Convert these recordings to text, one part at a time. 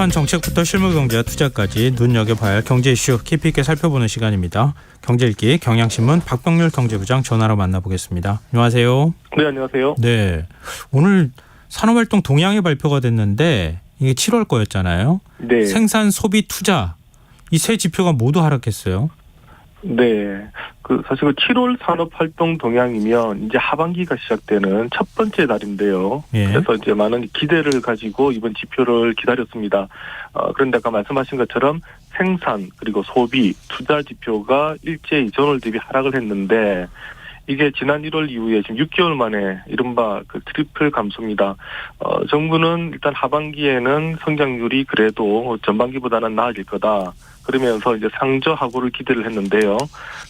다양한 정책부터 실무 경제와 투자까지 눈여겨봐야 할 경제 이슈 깊이 있게 살펴보는 시간입니다. 경제읽기 경향신문 박병률 경제부장 전화로 만나보겠습니다. 안녕하세요. 네, 안녕하세요. 네, 오늘 산업활동 동향이 발표가 됐는데 이게 7월 거였잖아요. 네. 생산, 소비, 투자 이 세 지표가 모두 하락했어요. 네. 사실 7월 산업활동 동향이면 이제 하반기가 시작되는 첫 번째 달인데요. 예. 그래서 이제 많은 기대를 가지고 이번 지표를 기다렸습니다. 그런데 아까 말씀하신 것처럼 생산 그리고 소비, 투자 지표가 일제히 전월 대비 하락을 했는데 이게 지난 1월 이후에 지금 6개월 만에 이른바 트리플 감소입니다. 정부는 일단 하반기에는 성장률이 그래도 전반기보다는 나아질 거다. 그러면서 이제 상저하고를 기대를 했는데요.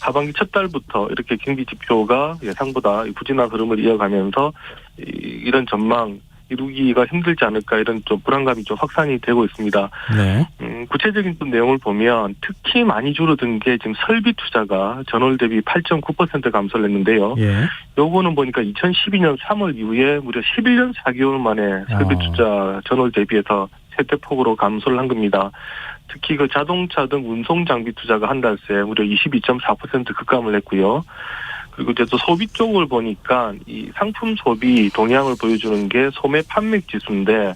하반기 첫 달부터 이렇게 경기 지표가 예상보다 부진한 흐름을 이어가면서 이런 전망 이루기가 힘들지 않을까 이런 좀 불안감이 좀 확산이 되고 있습니다. 네. 구체적인 좀 내용을 보면 특히 많이 줄어든 게 지금 설비 투자가 전월 대비 8.9% 감소를 했는데요. 예. 요거는 보니까 2012년 3월 이후에 무려 11년 4개월 만에 설비 투자 전월 대비해서 세대폭으로 감소를 한 겁니다. 특히 자동차 등 운송 장비 투자가 한 달 새 무려 22.4% 급감을 했고요. 그리고 이제 또 소비 쪽을 보니까 이 상품 소비 동향을 보여주는 게 소매 판매 지수인데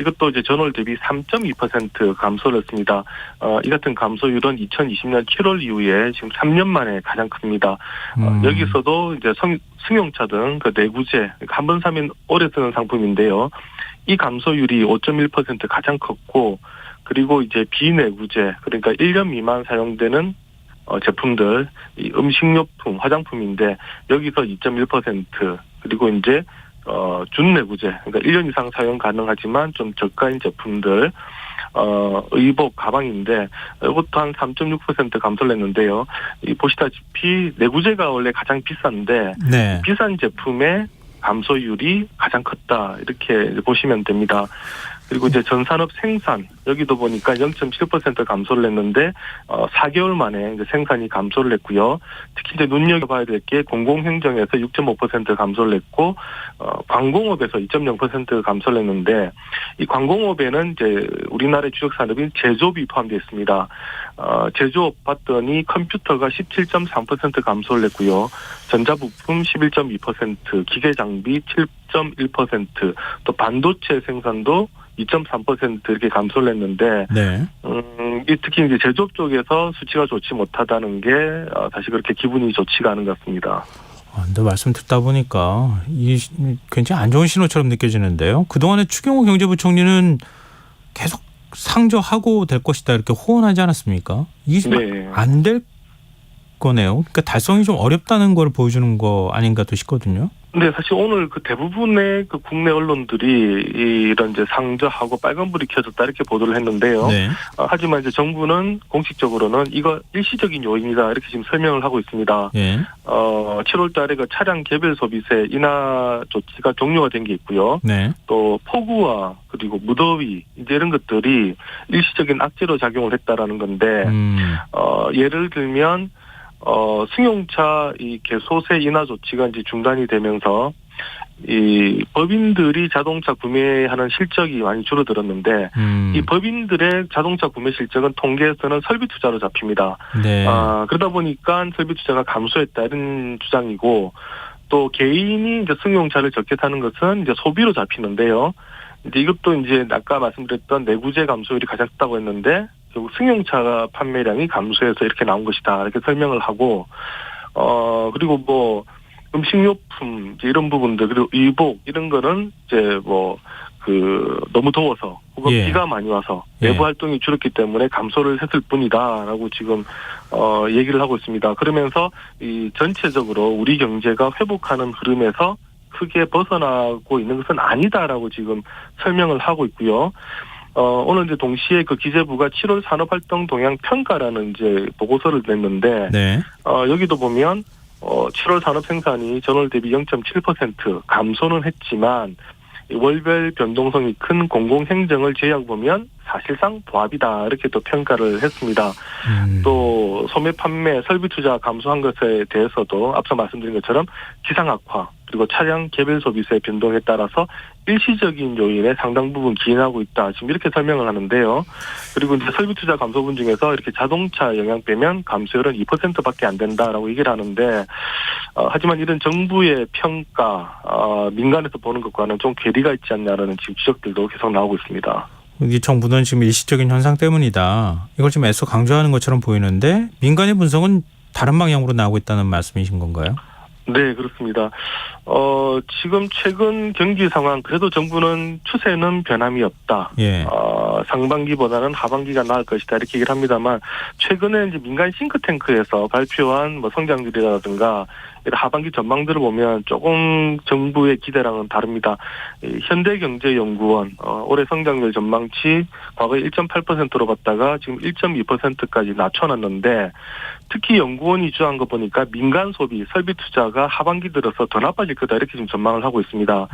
이것도 이제 전월 대비 3.2% 감소를 했습니다. 이 같은 감소율은 2020년 7월 이후에 지금 3년 만에 가장 큽니다. 여기서도 이제 승용차 등 내구재 한 번 사면 오래 쓰는 상품인데요. 이 감소율이 5.1% 가장 컸고 그리고 이제 비내구재 그러니까 1년 미만 사용되는 제품들, 이 음식료품, 화장품인데 여기서 2.1% 그리고 이제 준내구재 그러니까 1년 이상 사용 가능하지만 좀 저가인 제품들, 의복, 가방인데 이것도 한 3.6% 감소를 했는데요. 보시다시피 내구재가 원래 가장 비싼데 네. 비싼 제품의 감소율이 가장 컸다 이렇게 보시면 됩니다. 그리고 이제 전산업 생산 여기도 보니까 0.7% 감소를 했는데 4개월 만에 이제 생산이 감소를 했고요. 특히 이제 눈여겨봐야 될 게 공공행정에서 6.5% 감소를 했고 관공업에서 2.0% 감소를 했는데 이 관공업에는 이제 우리나라의 주력 산업인 제조업이 포함되어 있습니다. 제조업 봤더니 컴퓨터가 17.3% 감소를 했고요. 전자부품 11.2%, 기계장비 7.1%, 또 반도체 생산도 2.3% 이렇게 감소를 했는데, 네. 특히 이제 제조업 쪽에서 수치가 좋지 못하다는 게 다시 그렇게 기분이 좋지가 않은 것 같습니다. 근데 말씀 듣다 보니까 이 굉장히 안 좋은 신호처럼 느껴지는데요. 그동안에 추경호 경제부총리는 계속 상저하고 될 것이다 이렇게 호언하지 않았습니까? 이게 네. 안 될 거네요. 그러니까 달성이 좀 어렵다는 걸 보여주는 거 아닌가 또 싶거든요. 네, 사실 오늘 대부분의 국내 언론들이 이런 이제 상저하고 빨간불이 켜졌다 이렇게 보도를 했는데요. 네. 하지만 이제 정부는 공식적으로는 이거 일시적인 요인이다 이렇게 지금 설명을 하고 있습니다. 예. 7월 달에 차량 개별 소비세 인하 조치가 종료가 된 게 있고요. 네. 또 폭우와 그리고 무더위 이제 이런 것들이 일시적인 악재로 작용을 했다라는 건데 예를 들면 승용차 이 개소세 인하 조치가 이제 중단이 되면서 이 법인들이 자동차 구매하는 실적이 많이 줄어들었는데 이 법인들의 자동차 구매 실적은 통계에서는 설비 투자로 잡힙니다. 네. 그러다 보니까 설비 투자가 감소했다 이런 주장이고 또 개인이 이제 승용차를 적게 사는 것은 이제 소비로 잡히는데요. 이제 이것도 이제 아까 말씀드렸던 내구재 감소율이 가장 크다고 했는데 결국 승용차 판매량이 감소해서 이렇게 나온 것이다 이렇게 설명을 하고 그리고 뭐 음식료품 이제 이런 부분들 그리고 의복 이런 거는 이제 너무 더워서 혹은 예. 비가 많이 와서 예. 내부 활동이 줄었기 때문에 감소를 했을 뿐이다라고 지금 얘기를 하고 있습니다. 그러면서 이 전체적으로 우리 경제가 회복하는 흐름에서 크게 벗어나고 있는 것은 아니다라고 지금 설명을 하고 있고요. 오늘 이제 동시에 기재부가 7월 산업활동 동향 평가라는 이제 보고서를 냈는데, 네. 여기도 보면, 7월 산업 생산이 전월 대비 0.7% 감소는 했지만, 월별 변동성이 큰 공공행정을 제외하고 보면 사실상 도합이다 이렇게 또 평가를 했습니다. 또 소매 판매 설비 투자 감소한 것에 대해서도 앞서 말씀드린 것처럼 기상 악화 그리고 차량 개별 소비세 변동에 따라서 일시적인 요인에 상당 부분 기인하고 있다. 지금 이렇게 설명을 하는데요. 그리고 이제 설비 투자 감소분 중에서 이렇게 자동차 영향 빼면 감소율은 2%밖에 안 된다라고 얘기를 하는데 하지만 이런 정부의 평가 민간에서 보는 것과는 좀 괴리가 있지 않냐라는 지금 지적들도 계속 나오고 있습니다. 이 정부는 지금 일시적인 현상 때문이다. 이걸 지금 애써 강조하는 것처럼 보이는데 민간의 분석은 다른 방향으로 나오고 있다는 말씀이신 건가요? 네, 그렇습니다. 지금 최근 경기 상황, 그래도 정부는 추세는 변함이 없다. 예. 상반기보다는 하반기가 나을 것이다. 이렇게 얘기를 합니다만, 최근에 이제 민간 싱크탱크에서 발표한 성장률이라든가, 이런 하반기 전망들을 보면 조금 정부의 기대랑은 다릅니다. 현대경제연구원, 올해 성장률 전망치 과거에 1.8%로 봤다가 지금 1.2%까지 낮춰놨는데, 특히 연구원이 주장한 거 보니까 민간 소비, 설비 투자가 하반기 들어서 더 나빠질 거다 이렇게 지금 전망을 하고 있습니다.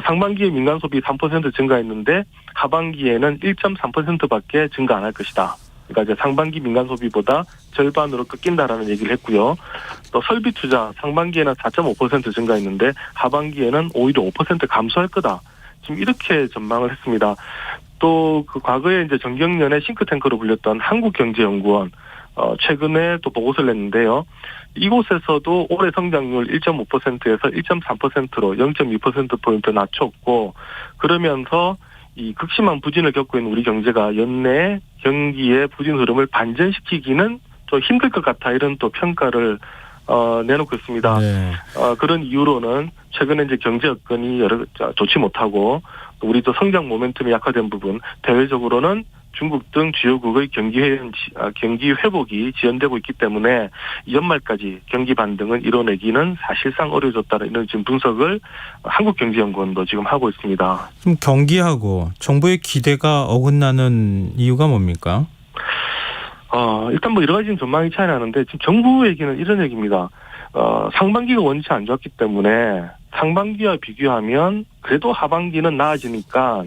상반기에 민간 소비 3% 증가했는데 하반기에는 1.3%밖에 증가 안 할 것이다. 그러니까 이제 상반기 민간 소비보다 절반으로 꺾인다라는 얘기를 했고요. 또 설비 투자 상반기에는 4.5% 증가했는데 하반기에는 오히려 5% 감소할 거다. 지금 이렇게 전망을 했습니다. 또 그 과거에 이제 정경련의 싱크탱크로 불렸던 한국경제연구원 최근에 또 보고서를 냈는데요. 이곳에서도 올해 성장률 1.5%에서 1.3%로 0.2%포인트 낮췄고 그러면서 이 극심한 부진을 겪고 있는 우리 경제가 연내 경기의 부진 흐름을 반전시키기는 좀 힘들 것 같아 이런 또 평가를 내놓고 있습니다. 네. 그런 이유로는 최근에 이제 경제 여건이 좋지 못하고 우리도 성장 모멘텀이 약화된 부분 대외적으로는 중국 등 주요국의 경기 회복이 지연되고 있기 때문에 연말까지 경기 반등을 이뤄내기는 사실상 어려워졌다는 이런 지금 분석을 한국경제연구원도 지금 하고 있습니다. 좀 경기하고 정부의 기대가 어긋나는 이유가 뭡니까? 일단 뭐 여러 가지 전망이 차이 나는데 지금 정부 얘기는 이런 얘기입니다. 상반기가 원치 안 좋았기 때문에 상반기와 비교하면 그래도 하반기는 나아지니까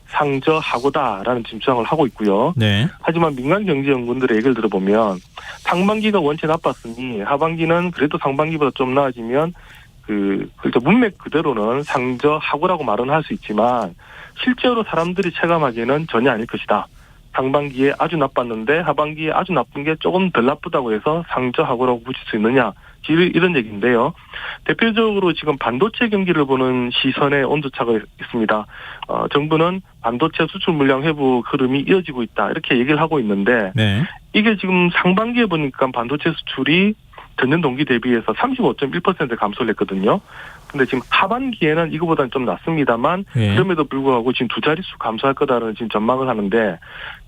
상저하고다라는 주장을 하고 있고요. 네. 하지만 민간 경제연구원들의 얘기를 들어보면 상반기가 원체 나빴으니 하반기는 그래도 상반기보다 좀 나아지면 문맥 그대로는 상저하고라고 말은 할 수 있지만 실제로 사람들이 체감하기에는 전혀 아닐 것이다. 상반기에 아주 나빴는데 하반기에 아주 나쁜 게 조금 덜 나쁘다고 해서 상저하고라고 붙일 수 있느냐. 이런 얘기인데요. 대표적으로 지금 반도체 경기를 보는 시선의 온도차가 있습니다. 정부는 반도체 수출 물량 회복 흐름이 이어지고 있다. 이렇게 얘기를 하고 있는데 네. 이게 지금 상반기에 보니까 반도체 수출이 전년 동기 대비해서 35.1% 감소를 했거든요. 근데 지금 하반기에는 이거보다는 좀 낮습니다만 네. 그럼에도 불구하고 지금 두 자릿수 감소할 거다라는 지금 전망을 하는데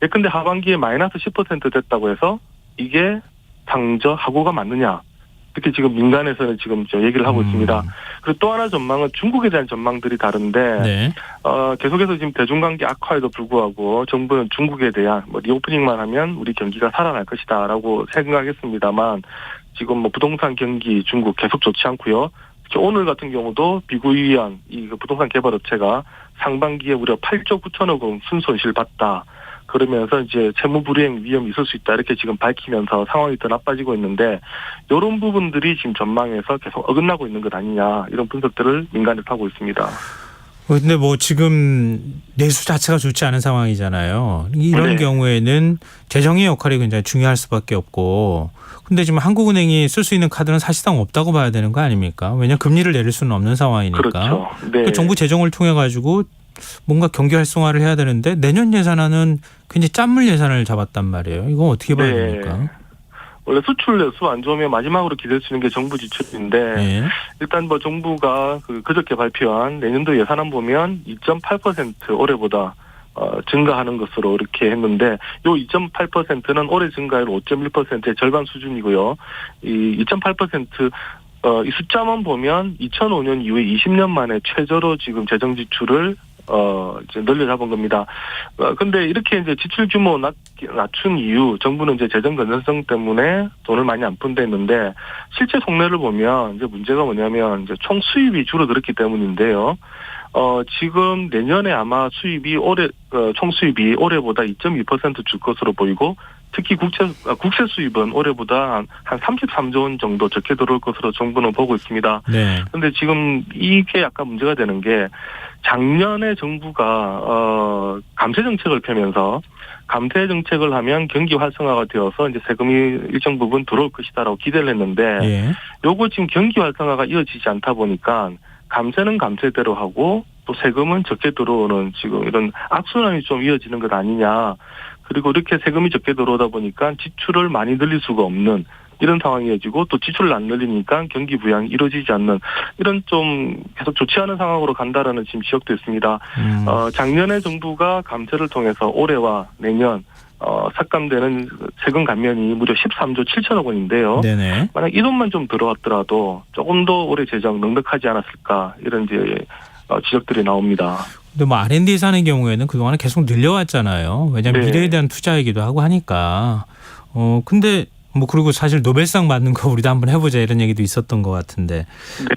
예컨대 하반기에 마이너스 10% 됐다고 해서 이게 상저하고가 맞느냐. 이렇게 지금 민간에서는 지금 얘기를 하고 있습니다. 그리고 또 하나 전망은 중국에 대한 전망들이 다른데 네. 계속해서 지금 대중관계 악화에도 불구하고 정부는 중국에 대한 리오프닝만 하면 우리 경기가 살아날 것이다라고 생각했습니다만 지금 부동산 경기 중국 계속 좋지 않고요. 오늘 같은 경우도 비구이한 이 부동산 개발 업체가 상반기에 무려 8조 9천억 원 순손실 봤다. 그러면서 이제 채무 불이행 위험이 있을 수 있다 이렇게 지금 밝히면서 상황이 더 나빠지고 있는데 이런 부분들이 지금 전망에서 계속 어긋나고 있는 것 아니냐 이런 분석들을 민간에서 하고 있습니다. 근데 지금 내수 자체가 좋지 않은 상황이잖아요. 이런 네. 경우에는 재정의 역할이 굉장히 중요할 수밖에 없고 근데 지금 한국은행이 쓸 수 있는 카드는 사실상 없다고 봐야 되는 거 아닙니까? 왜냐하면 금리를 내릴 수는 없는 상황이니까. 그렇죠. 네. 정부 재정을 통해 가지고 뭔가 경기 활성화를 해야 되는데 내년 예산안은 굉장히 짠물 예산을 잡았단 말이에요. 이건 어떻게 봐야 됩니까? 원래 수출 내수 안 좋으면 마지막으로 기댈 수 있는 게 정부 지출인데 네. 일단 정부가 그저께 발표한 내년도 예산안 보면 2.8% 올해보다 증가하는 것으로 이렇게 했는데 요 2.8%는 올해 증가율 5.1%의 절반 수준이고요. 이 2.8% 이 숫자만 보면 2005년 이후에 20년 만에 최저로 지금 재정 지출을 이제 늘려잡은 겁니다. 근데 이렇게 이제 지출 규모 낮춘 이유, 정부는 이제 재정 건전성 때문에 돈을 많이 안 푼댔는데 실제 속내를 보면 이제 문제가 뭐냐면 이제 총 수입이 줄어들었기 때문인데요. 지금 내년에 아마 수입이 총 수입이 올해보다 2.2% 줄 것으로 보이고 특히 국채 수입은 올해보다 한 33조 원 정도 적게 들어올 것으로 정부는 보고 있습니다. 네. 그런데 지금 이게 약간 문제가 되는 게 작년에 정부가 감세 정책을 펴면서 감세 정책을 하면 경기 활성화가 되어서 이제 세금이 일정 부분 들어올 것이다라고 기대를 했는데 예. 요거 지금 경기 활성화가 이어지지 않다 보니까 감세는 감세대로 하고 또 세금은 적게 들어오는 지금 이런 악순환이 좀 이어지는 것 아니냐. 그리고 이렇게 세금이 적게 들어오다 보니까 지출을 많이 늘릴 수가 없는 이런 상황이 이어지고 또 지출을 안 늘리니까 경기 부양이 이루어지지 않는 이런 좀 계속 좋지 않은 상황으로 간다라는 지금 지적도 있습니다. 작년에 정부가 감세를 통해서 올해와 내년 삭감되는 세금 감면이 무려 13조 7천억 원인데요. 네네. 만약 이 돈만 좀 들어왔더라도 조금 더 올해 재정 넉넉하지 않았을까 이런 이제 지적들이 나옵니다. 근데 뭐 R&D 예산의 경우에는 그동안에 계속 늘려왔잖아요. 왜냐하면 네. 미래에 대한 투자이기도 하고 하니까. 근데 뭐 그리고 사실 노벨상 받는 거 우리도 한번 해보자 이런 얘기도 있었던 것 같은데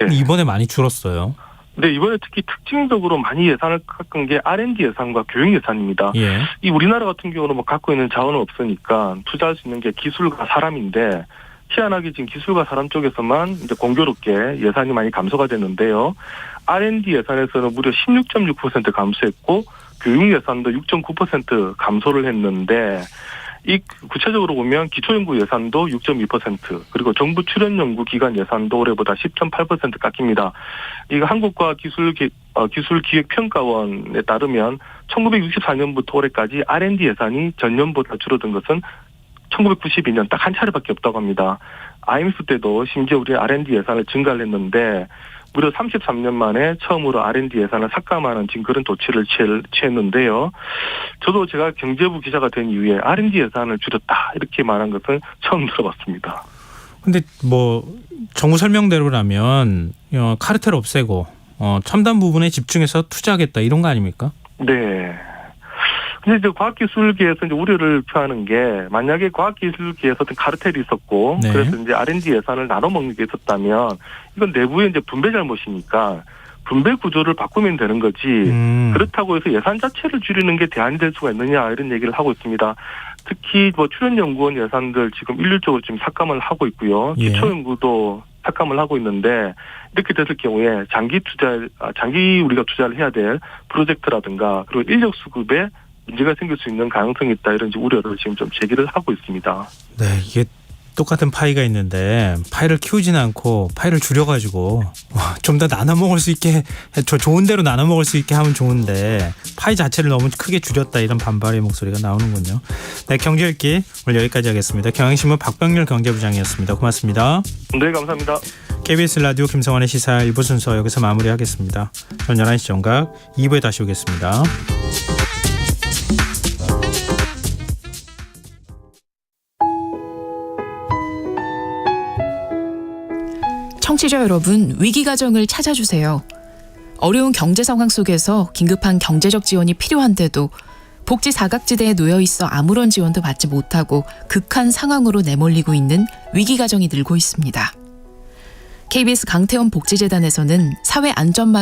네. 이번에 많이 줄었어요. 네, 이번에 특히 특징적으로 많이 예산을 깎은 게 R&D 예산과 교육 예산입니다. 예. 이 우리나라 같은 경우는 뭐 갖고 있는 자원은 없으니까 투자할 수 있는 게 기술과 사람인데 희한하게 지금 기술과 사람 쪽에서만 이제 공교롭게 예산이 많이 감소가 됐는데요. R&D 예산에서는 무려 16.6% 감소했고 교육 예산도 6.9% 감소를 했는데 이 구체적으로 보면 기초연구 예산도 6.2% 그리고 정부 출연연구 기관 예산도 올해보다 10.8% 깎입니다. 이거 한국과기술기획평가원에 따르면 1964년부터 올해까지 R&D 예산이 전년보다 줄어든 것은 1992년 딱 한 차례밖에 없다고 합니다. IMF 때도 심지어 우리 R&D 예산을 증가를 했는데 무려 33년 만에 처음으로 R&D 예산을 삭감하는 지금 그런 조치를 취했는데요. 저도 제가 경제부 기자가 된 이후에 R&D 예산을 줄였다 이렇게 말한 것은 처음 들어봤습니다. 근데 뭐 정부 설명대로라면 카르텔 없애고 첨단 부분에 집중해서 투자하겠다 이런 거 아닙니까? 네. 근데 이제 과학기술계에서 이제 우려를 표하는 게 만약에 과학기술계에서 어떤 카르텔이 있었고 네. 그래서 이제 R&D 예산을 나눠 먹는 게 있었다면 이건 내부의 이제 분배 잘못이니까 분배 구조를 바꾸면 되는 거지 그렇다고 해서 예산 자체를 줄이는 게 대안이 될 수가 있느냐 이런 얘기를 하고 있습니다. 특히 뭐 출연연구원 예산들 지금 일률적으로 지금 삭감을 하고 있고요. 예. 기초연구도 삭감을 하고 있는데 이렇게 됐을 경우에 장기 우리가 투자를 해야 될 프로젝트라든가 그리고 인력 수급에 문제가 생길 수 있는 가능성이 있다 이런 우려를 지금 좀 제기를 하고 있습니다. 네, 이게 똑같은 파이가 있는데 파이를 키우지는 않고 파이를 줄여가지고 좀 더 나눠 먹을 수 있게 좋은 대로 나눠 먹을 수 있게 하면 좋은데 파이 자체를 너무 크게 줄였다 이런 반발의 목소리가 나오는군요. 네, 경제읽기 오늘 여기까지 하겠습니다. 경향신문 박병렬 경제부장이었습니다. 고맙습니다. 네, 감사합니다. KBS 라디오 김성환의 시사 1부 순서 여기서 마무리하겠습니다. 저는 11시 정각 2부에 다시 오겠습니다. 청취자 여러분, 위기가정을 찾아주세요. 어려운 경제 상황 속에서 긴급한 경제적 지원이 필요한데도 복지 사각지대에 놓여 있어 아무런 지원도 받지 못하고 극한 상황으로 내몰리고 있는 위기가정이 늘고 있습니다. KBS 강태원 복지재단에서는 사회안전망